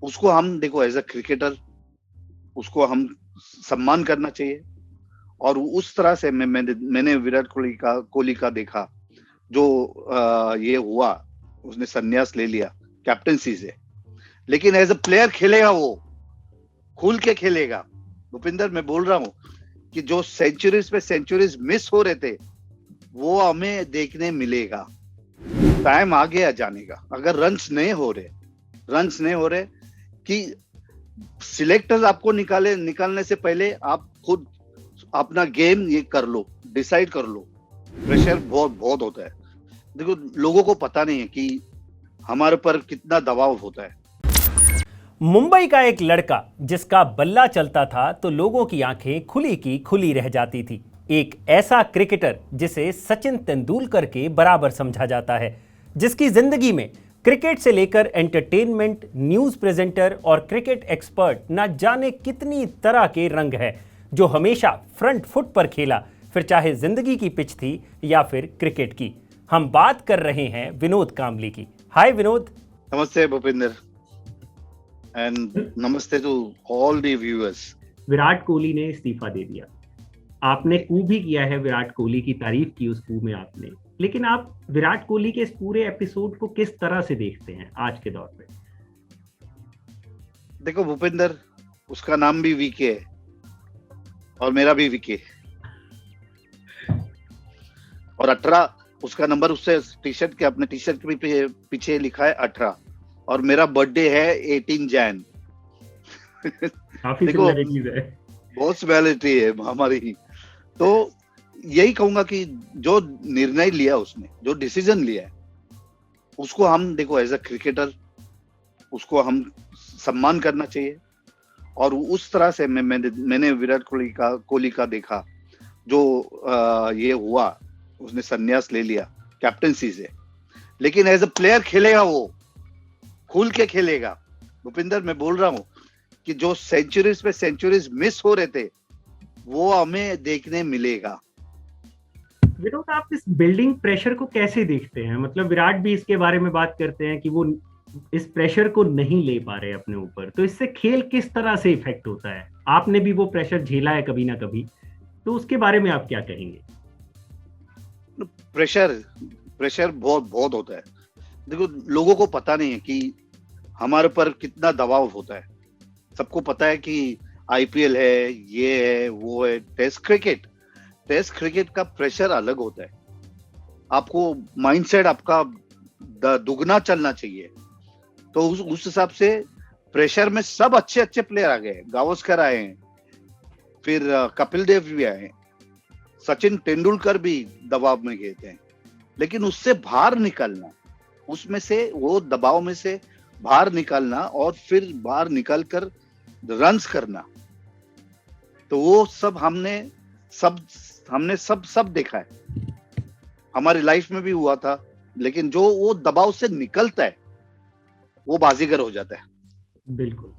उसको हम देखो एज अ क्रिकेटर उसको हम सम्मान करना चाहिए। और उस तरह से मैंने विराट कोहली का देखा जो ये हुआ, उसने संन्यास ले लिया कैप्टनसी से, लेकिन एज अ प्लेयर खेलेगा, वो खुल के खेलेगा। भूपिंदर, मैं बोल रहा हूँ कि जो सेंचुरीज पे सेंचुरीज मिस हो रहे थे वो हमें देखने मिलेगा। टाइम आ गया जाने का। अगर रन्स नहीं हो रहे कि सिलेक्टर्स आपको निकालने से पहले आप खुद अपना गेम ये कर लो, डिसाइड कर लो। प्रेशर बहुत बहुत होता है। देखो, लोगों को पता नहीं है कि हमारे पर कितना दबाव होता है। मुंबई का एक लड़का जिसका बल्ला चलता था तो लोगों की आंखें खुली की खुली रह जाती थी। एक ऐसा क्रिकेटर जिसे सचिन तेंदुलकर के बराबर समझा जाता है, जिसकी जिंदगी में क्रिकेट से लेकर एंटरटेनमेंट, न्यूज प्रेजेंटर और क्रिकेट एक्सपर्ट ना जाने कितनी तरह के रंग है, जो हमेशा फ्रंट फुट पर खेला, फिर चाहे जिंदगी की पिच थी या फिर क्रिकेट की। हम बात कर रहे हैं विनोद कांबली की। हाय विनोद। नमस्ते भूपिंदर, एंड नमस्ते to all the viewers. Virat Kohli ने इस्तीफा दे दिया। आपने कू भी किया है, विराट कोहली की तारीफ की उस कू में आपने। लेकिन आप विराट कोहली के इस पूरे एपिसोड को किस तरह से देखते हैं आज के दौर पे? देखो भूपिंदर, उसका नाम भी वीके है और मेरा भी वीके, और 18 उसका नंबर उससे टी-शर्ट के अपने टी-शर्ट के पीछे लिखा है 18, और मेरा बर्थडे है 18 जैन। काफी देखो, सिमिलरिटीज है। बहुत सिमिलरिटी है हमारी। तो यही कहूंगा कि जो निर्णय लिया उसने, जो डिसीजन लिया है, उसको हम देखो एज अ क्रिकेटर उसको हम सम्मान करना चाहिए। और उस तरह से मैंने विराट कोहली का देखा जो ये हुआ, उसने संन्यास ले लिया कैप्टनसी से, लेकिन एज अ प्लेयर खेलेगा, वो खुल के खेलेगा। भूपिंदर, मैं बोल रहा हूँ कि जो सेंचुरीज पे सेंचुरीज मिस हो रहे थे वो हमें देखने मिलेगा। विनोद, आप इस बिल्डिंग प्रेशर को कैसे देखते हैं? मतलब विराट भी इसके बारे में बात करते हैं कि वो इस प्रेशर को नहीं ले पा रहे अपने ऊपर, तो इससे खेल किस तरह से इफेक्ट होता है? आपने भी वो प्रेशर झेला है कभी ना कभी, तो उसके बारे में आप क्या कहेंगे? प्रेशर प्रेशर बहुत बहुत होता है। देखो, लोगों को पता नहीं है कि हमारे पर कितना दबाव होता है। सबको पता है कि आईपीएल है, ये है, वो है। टेस्ट क्रिकेट का प्रेशर अलग होता है। आपको माइंडसेट आपका दुगना चलना चाहिए। तो उस हिसाब से प्रेशर में सब अच्छे अच्छे प्लेयर आ गए। गावस्कर आए हैं, फिर कपिल देव भी आए हैं, सचिन तेंदुलकर भी दबाव में गए थे। लेकिन उससे बाहर निकलना, उसमें से वो दबाव में से बाहर निकलना और फिर बाहर निकलकर रन्स करना, तो वो सब हमने सब देखा है। हमारी लाइफ में भी हुआ था। लेकिन जो वो दबाव से निकलता है वो बाजीगर हो जाता है। बिल्कुल।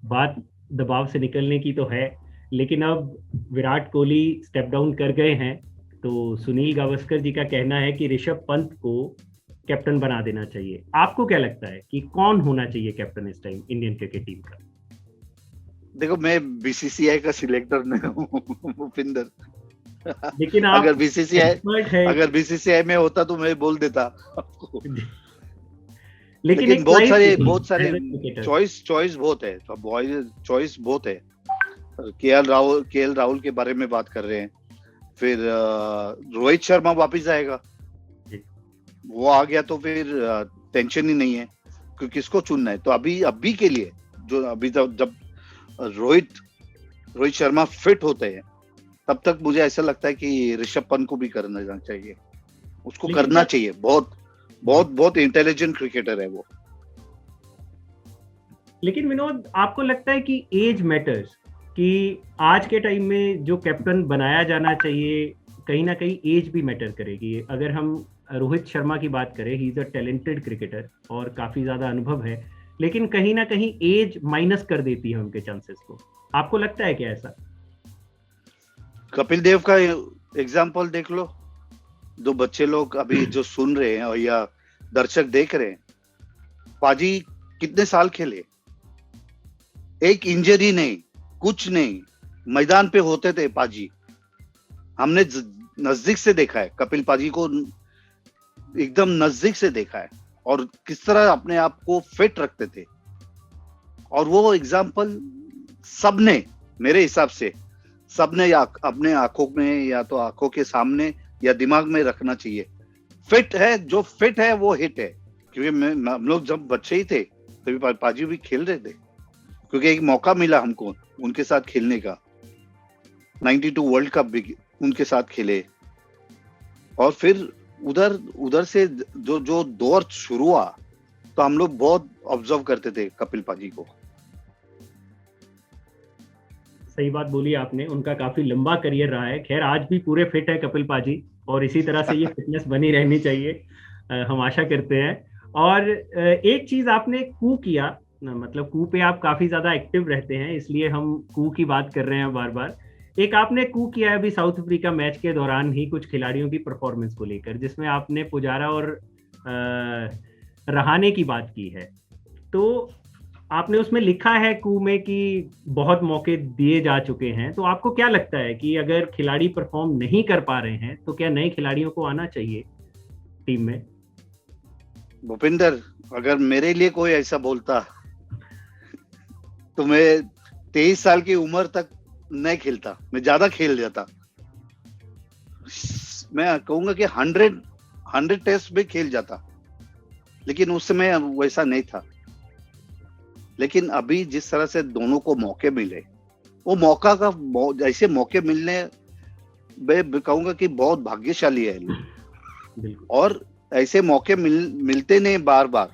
बात दबाव से निकलने की तो है, लेकिन अब विराट कोहली स्टेप डाउन कर गए हैं, तो सुनील गावस्कर जी का कहना है कि ऋषभ पंत को कैप्टन बना देना चाहिए। आपको क्या लगता है कि कौन होना चाहिए कैप्टन इस टाइम इंडियन क्रिकेट टीम का? देखो, मैं बीसीसीआई का सिलेक्टर नहीं हूँ भूपिंदर। लेकिन आप अगर एक्सपर्ट है। बीसीसीआई में होता तो मैं बोल देता आपको। लेकिन लेकिन एक बहुत सारे चॉइस बहुत है। चॉइस बहुत है। केएल राहुल के बारे में बात कर रहे हैं। फिर रोहित शर्मा वापिस आएगा। वो आ गया तो फिर टेंशन ही नहीं है कि किसको चुनना है। तो अभी के लिए जो अभी जब रोहित शर्मा फिट होते हैं, तब तक मुझे ऐसा लगता है कि ऋषभ पंत को भी करना चाहिए। उसको करना चाहिए। बहुत बहुत बहुत इंटेलिजेंट क्रिकेटर है वो। लेकिन विनोद, आपको लगता है कि एज मैटर्स, कि आज के टाइम में जो कैप्टन बनाया जाना चाहिए, कहीं ना कहीं एज भी मैटर करेगी? अगर हम रोहित शर्मा की बात करें, he is a talented cricketer और काफी ज्यादा अनुभव है, लेकिन कहीं ना कहीं एज माइनस कर देती है उनके चांसेस को। आपको लगता है क्या ऐसा? कपिल देव का एग्जाम्पल देख लो। जो बच्चे लोग अभी जो सुन रहे हैं और या दर्शक देख रहे हैं, पाजी कितने साल खेले, एक इंजरी नहीं, कुछ नहीं, मैदान पे होते थे पाजी। हमने नजदीक से देखा है, कपिल पाजी को एकदम नजदीक से देखा है, और किस तरह अपने आप को फिट रखते थे। और वो एग्जाम्पल सबने, मेरे हिसाब से सबने अपने आंखों में या तो आंखों के सामने या दिमाग में रखना चाहिए। फिट है, जो फिट है वो हिट है। क्योंकि हम लोग जब बच्चे ही थे तभी पाजी भी खेल रहे थे, क्योंकि एक मौका मिला हमको उनके साथ खेलने का। 92 वर्ल्ड कप भी उनके साथ खेले, और फिर उधर से जो दौर शुरू हुआ, तो हम लोग बहुत ऑब्जर्व करते थे कपिल पाजी को। सही बात बोली आपने, उनका काफी लंबा करियर रहा है। खैर आज भी पूरे फिट है कपिल पाजी, और इसी तरह से ये फिटनेस बनी रहनी चाहिए, हम आशा करते हैं। और एक चीज आपने कू किया, मतलब कू पे आप काफी ज्यादा एक्टिव रहते हैं, इसलिए हम कू की बात कर रहे हैं बार बार। एक आपने कू किया है अभी साउथ अफ्रीका मैच के दौरान ही कुछ खिलाड़ियों की परफॉर्मेंस को लेकर, जिसमें आपने पुजारा और रहाणे की बात की है। तो आपने उसमें लिखा है कू में कि बहुत मौके दिए जा चुके हैं। तो आपको क्या लगता है कि अगर खिलाड़ी परफॉर्म नहीं कर पा रहे हैं तो क्या नए खिलाड़ियों को आना चाहिए टीम में? भूपिंदर, अगर मेरे लिए कोई ऐसा बोलता तो मैं 23 साल की उम्र तक नहीं खेलता, मैं ज्यादा खेल जाता। मैं कहूंगा कि 100 टेस्ट भी खेल जाता, लेकिन उस समय वैसा नहीं था। लेकिन अभी जिस तरह से दोनों को मौके मिले, वो मौका का ऐसे मौके मिलने, मैं कहूंगा कि बहुत भाग्यशाली है लोग, और ऐसे मौके मिलते नहीं बार बार।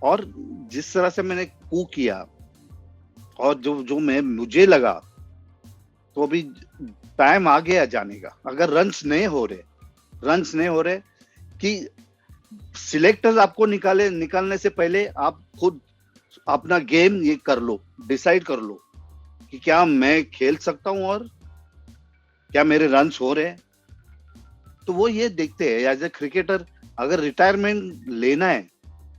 और जिस तरह से मैंने कू किया, और जो मुझे लगा, तो अभी टाइम आ गया जाने का। अगर रन्स नहीं हो रहे कि सिलेक्टर्स आपको निकालने से पहले आप खुद अपना गेम ये कर लो, डिसाइड कर लो कि क्या मैं खेल सकता हूं और क्या मेरे रन्स हो रहे हैं। तो वो ये देखते हैं एज ए क्रिकेटर, अगर रिटायरमेंट लेना है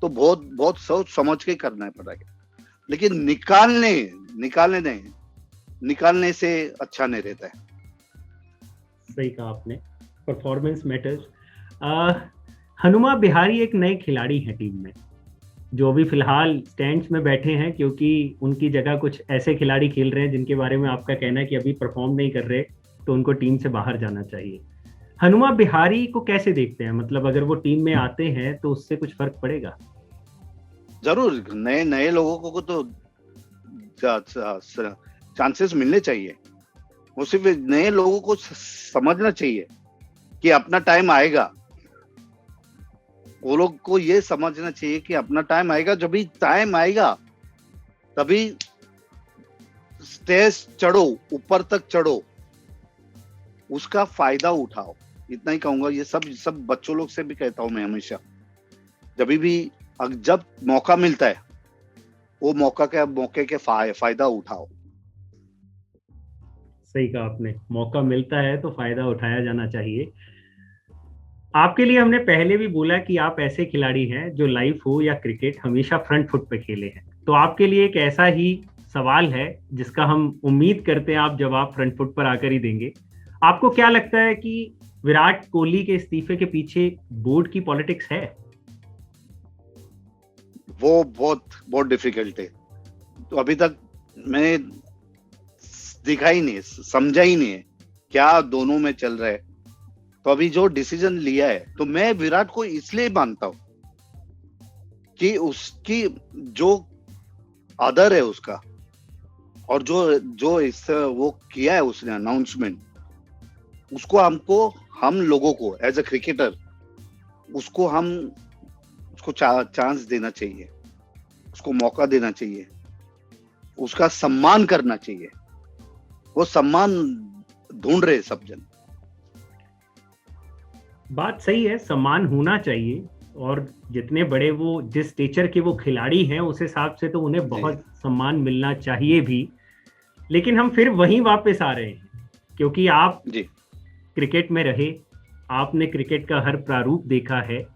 तो बहुत सोच समझ के करना पड़ेगा, लेकिन निकालने से अच्छा नहीं रहता है। सही कहा आपने, परफॉर्मेंस मैटर्स। हनुमा बिहारी एक नए खिलाड़ी हैं टीम में, जो अभी फिलहाल स्टैंड्स में बैठे हैं, क्योंकि उनकी जगह कुछ ऐसे खिलाड़ी खेल रहे हैं जिनके बारे में आपका कहना है कि अभी परफॉर्म नहीं कर रहे, तो उनको टीम से बाहर जाना चाहिए। हनुमा बिहारी को कैसे देखते हैं? मतलब अगर वो टीम में आते हैं तो उससे कुछ फर्क पड़ेगा? जरूर, नए लोगों को तो चांसेस मिलने चाहिए। वो सिर्फ नए लोगों को समझना चाहिए कि अपना टाइम आएगा। वो लोग को ये समझना चाहिए कि अपना टाइम आएगा, जब भी टाइम आएगा तभी स्टेज चढ़ो, ऊपर तक चढ़ो, उसका फायदा उठाओ। इतना ही कहूंगा। ये सब बच्चों लोग से भी कहता हूं मैं हमेशा, जब मौका मिलता है, वो मौके के फायदा उठाओ। सही कहा आपने, मौका मिलता है तो फायदा उठाया जाना चाहिए। आपके लिए हमने पहले भी बोला कि आप ऐसे खिलाड़ी हैं जो लाइफ हो या क्रिकेट हमेशा फ्रंट फुट पे खेले हैं। तो आपके लिए एक ऐसा ही सवाल है जिसका हम उम्मीद करते हैं आप जवाब फ्रंट फुट पर आकर ही देंगे। आपको क्या लगता है कि विराट कोहली के इस्तीफे के पीछे बोर्ड की पॉलिटिक्स है? वो बहुत डिफिकल्ट है। तो अभी तक मैंने दिखा ही नहीं, समझा ही नहीं है क्या दोनों में चल रहा है। तो अभी जो डिसीजन लिया है, तो मैं विराट को इसलिए मानता हूं कि उसकी जो आदर है उसका, और जो वो किया है उसने अनाउंसमेंट, उसको हम लोगों को एज अ क्रिकेटर उसको चांस देना चाहिए, उसको मौका देना चाहिए, उसका सम्मान करना चाहिए। वो सम्मान ढूंढ रहे सब जन। बात सही है, सम्मान होना चाहिए, और जितने बड़े वो जिस स्टेचर के वो खिलाड़ी हैं उस हिसाब से तो उन्हें बहुत सम्मान मिलना चाहिए भी। लेकिन हम फिर वहीं वापस आ रहे हैं, क्योंकि आप क्रिकेट में रहे, आपने क्रिकेट का हर प्रारूप देखा है,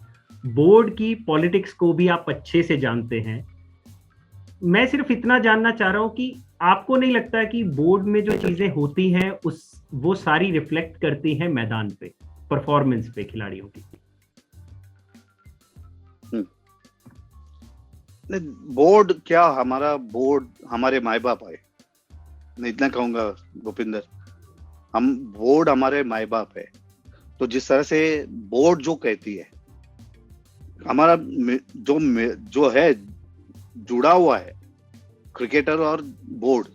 बोर्ड की पॉलिटिक्स को भी आप अच्छे से जानते हैं। मैं सिर्फ इतना जानना चाह रहा हूं कि आपको नहीं लगता कि बोर्ड में जो चीजें होती हैं वो सारी रिफ्लेक्ट करती हैं मैदान पे, परफॉर्मेंस पे खिलाड़ियों की? बोर्ड क्या, हमारा बोर्ड हमारे माए बाप है, मैं इतना कहूंगा भूपिंदर। हम बोर्ड हमारे माए बाप है, तो जिस तरह से बोर्ड जो कहती है, हमारा जो है जुड़ा हुआ है क्रिकेटर और बोर्ड,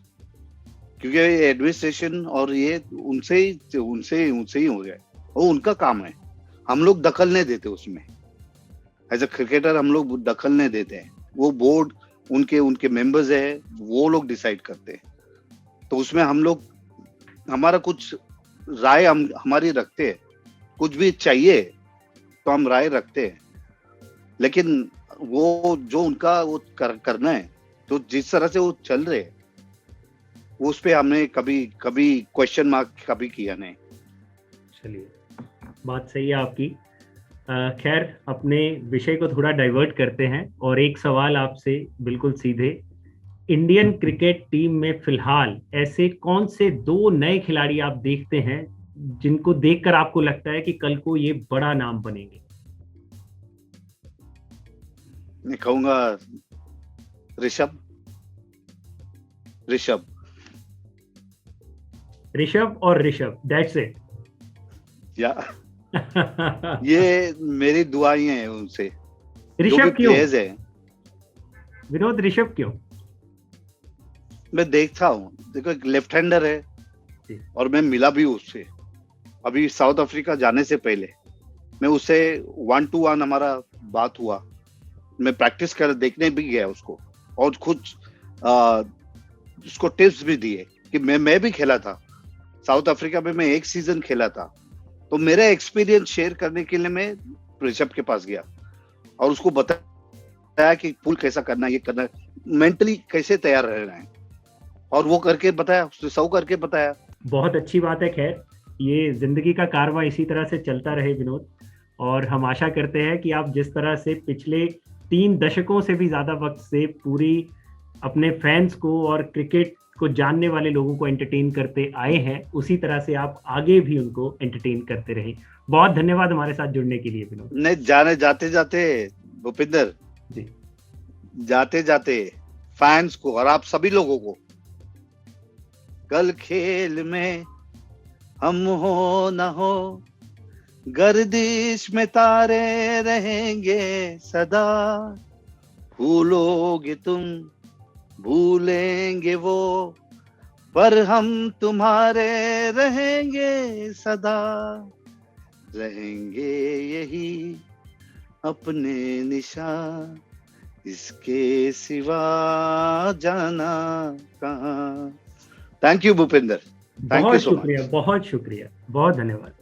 क्योंकि एडमिनिस्ट्रेशन और ये उनसे ही हो गया, वो उनका काम है। हम लोग दखल नहीं देते उसमें, एज अ क्रिकेटर हम लोग दखल नहीं देते हैं। वो बोर्ड उनके मेंबर्स है, वो लोग डिसाइड करते हैं। तो उसमें हम लोग हमारा कुछ राय हमारी रखते हैं, कुछ भी चाहिए तो हम राय रखते हैं, लेकिन वो जो उनका वो करना है, तो जिस तरह से वो चल रहे उस पे हमने कभी क्वेश्चन मार्क कभी किया नहीं। चलिए, बात सही है आपकी। खैर, अपने विषय को थोड़ा डाइवर्ट करते हैं और एक सवाल आपसे बिल्कुल सीधे। इंडियन क्रिकेट टीम में फिलहाल ऐसे कौन से 2 नए खिलाड़ी आप देखते हैं जिनको देखकर आपको लगता है कि कल को ये बड़ा नाम बनेंगे? मैं कहूंगा ऋषभ और ऋषभ, दैट्स इट। या ये मेरी दुआएं हैं उनसे। ऋषभ क्यों है विनोद, ऋषभ क्यों? मैं देखता हूँ, देखो एक लेफ्ट हैंडर है और मैं मिला भी उससे अभी साउथ अफ्रीका जाने से पहले। मैं उससे 1-to-1 हमारा बात हुआ, मैं प्रैक्टिस कर देखने भी गया उसको और कुछ उसको टिप्स भी दिए कि मैं भी खेला था साउथ अफ्रीका में, मैं 1 सीजन खेला था। तो मेरा एक्सपीरियंस शेयर करने के लिए मैं ऋषभ के पास गया और उसको बताया कि पुल कैसा करना है, ये करना है, मेंटली कैसे तैयार रहना है, और वो करके बताया, उसने सब करके बताया। बहुत अच्छी बात है। खैर, ये जिंदगी का कारवां इसी तरह से चलता रहे विनोद, और हम आशा करते हैं कि आप जिस तरह से पिछले 3 दशकों से भी ज्यादा वक्त से पूरी अपने फैंस को और क्रिकेट को जानने वाले लोगों को एंटरटेन करते आए हैं, उसी तरह से आप आगे भी उनको एंटरटेन करते रहें। बहुत धन्यवाद हमारे साथ जुड़ने के लिए विनोद। नहीं, जाते भूपिंदर जी, जाते फैंस को और आप सभी लोगों को, कल खेल में हम हो न हो, गर्दिश में तारे रहेंगे सदा, भूलोगे तुम भूलेंगे वो, पर हम तुम्हारे रहेंगे सदा, रहेंगे यही अपने निशान, इसके सिवा जाना कहाँ। Thank you Bhupinder, thank you so much. बहुत शुक्रिया, बहुत धन्यवाद।